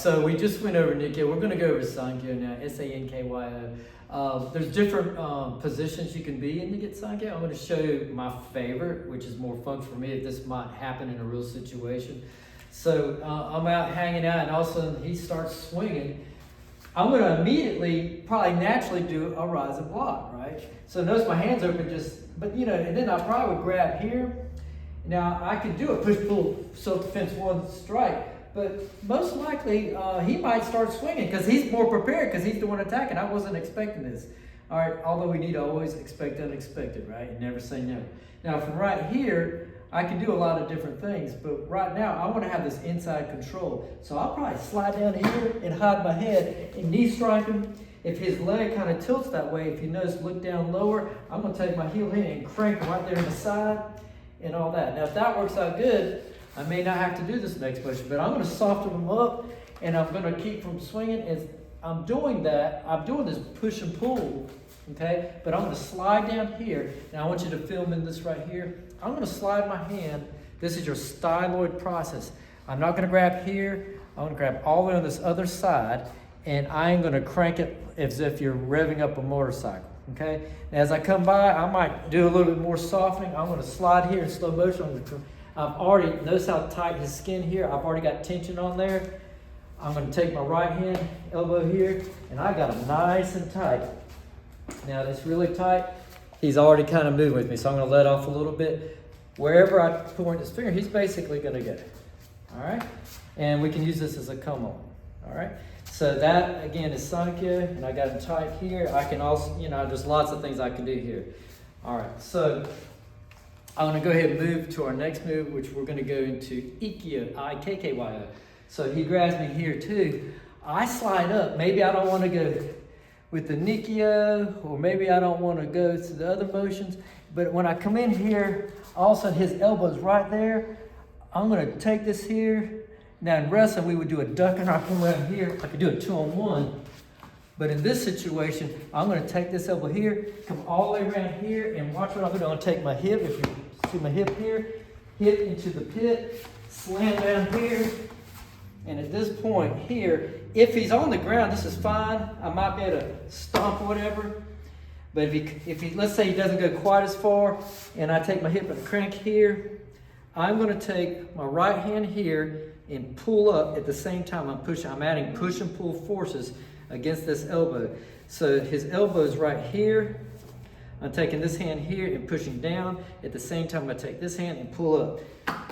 So we just went over Ikkyo. We're going to go over Sankyo now, Sankyo. There's different positions you can be in to get Sankyo. I'm going to show you my favorite, which is more fun for me if this might happen in a real situation. So I'm out hanging out and all of a sudden he starts swinging. I'm going to immediately, probably naturally do a rise and block, right? So notice my hands open but you know, and then I probably would grab here. Now I could do a push-pull, self-defense one strike, but most likely he might start swinging because he's more prepared because he's the one attacking. I wasn't expecting this. All right, although we need to always expect the unexpected, right? And never say never. Now from right here, I can do a lot of different things, but right now I want to have this inside control. So I'll probably slide down here and hide my head and knee strike him. If his leg kind of tilts that way, if you notice, look down lower, I'm going to take my heel in and crank right there in the side and all that. Now if that works out good, I may not have to do this next motion, but I'm going to soften him up and I'm going to keep from swinging. As I'm doing that, I'm doing this push and pull, okay? But I'm going to slide down here. Now I want you to film in this right here. I'm going to slide my hand. This is your styloid process. I'm not going to grab here. I'm going to grab all the way on this other side, and I'm going to crank it as if you're revving up a motorcycle, okay? Now, as I come by, I might do a little bit more softening. I'm going to slide here in slow motion. I've already, notice how tight his skin here. I've already got tension on there. I'm going to take my right hand, elbow here, and I got him nice and tight. Now, it's really tight. He's already kind of moving with me, so I'm going to let off a little bit. Wherever I point his finger, he's basically going to go. All right? And we can use this as a come on. All right? So that, again, is Sankyo, and I got him tight here. I can also, you know, there's lots of things I can do here. All right, so I'm going to go ahead and move to our next move, which we're going to go into Ikkyo, I-K-K-Y-O. So he grabs me here too. I slide up. Maybe I don't want to go with the Ikkyo, or maybe I don't want to go to the other motions. But when I come in here, all of a sudden his elbow's right there. I'm going to take this here. Now in wrestling, we would do a duck and I come around here. I could do a 2-on-1. But in this situation, I'm going to take this elbow here, come all the way around here, and watch what I'm doing. I'm going to take my hip, if you see my hip here, hip into the pit, slam down here. And at this point here, if he's on the ground, this is fine. I might be able to stomp or whatever. But if he, let's say he doesn't go quite as far, and I take my hip and crank here, I'm going to take my right hand here and pull up at the same time I'm pushing. I'm adding push and pull forces against this elbow. So his elbow is right here. I'm taking this hand here and pushing down. At the same time, I'm going to take this hand and pull up.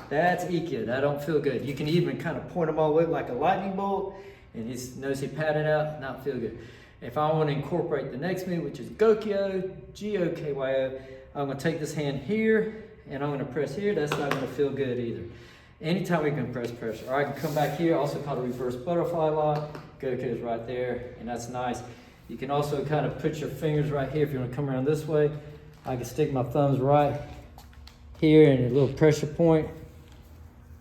That's Ikkyo. That don't feel good. You can even kind of point them all the way like a lightning bolt, and notice he patted out, not feel good. If I want to incorporate the next move, which is Gokyo, G-O-K-Y-O, I'm going to take this hand here, and I'm going to press here. That's not going to feel good either. Anytime we can press pressure. Or I can come back here, also called a reverse butterfly lock. Gokyo is right there, and that's nice. You can also kind of put your fingers right here if you want to come around this way. I can stick my thumbs right here in a little pressure point,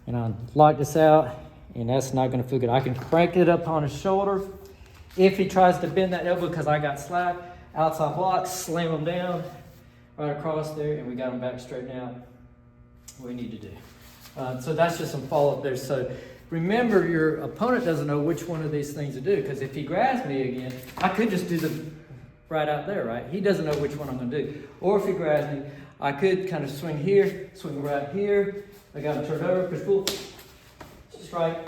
and I'll lock this out, and that's not going to feel good. I can crank it up on his shoulder. If he tries to bend that elbow because I got slack, outside block, slam him down right across there, and we got him back straight now. What we need to do. So that's just some follow-up there. So remember, your opponent doesn't know which one of these things to do, because if he grabs me again, I could just do the right out there, right? He doesn't know which one I'm going to do. Or if he grabs me, I could kind of swing here, swing right here. I got him turned over, push, pull, strike.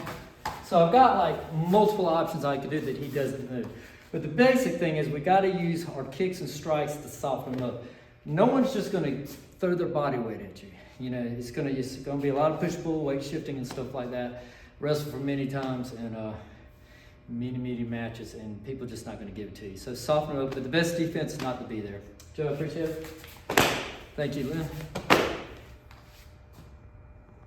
So I've got like multiple options I could do that he doesn't know. But the basic thing is we got to use our kicks and strikes to soften him up. No one's just going to throw their body weight at you. You know, it's going to be a lot of push-pull, weight shifting and stuff like that. Wrestled for many times and many matches, and people just not going to give it to you. So soften it up, but the best defense is not to be there. Joe, I appreciate it. Thank you, Lynn.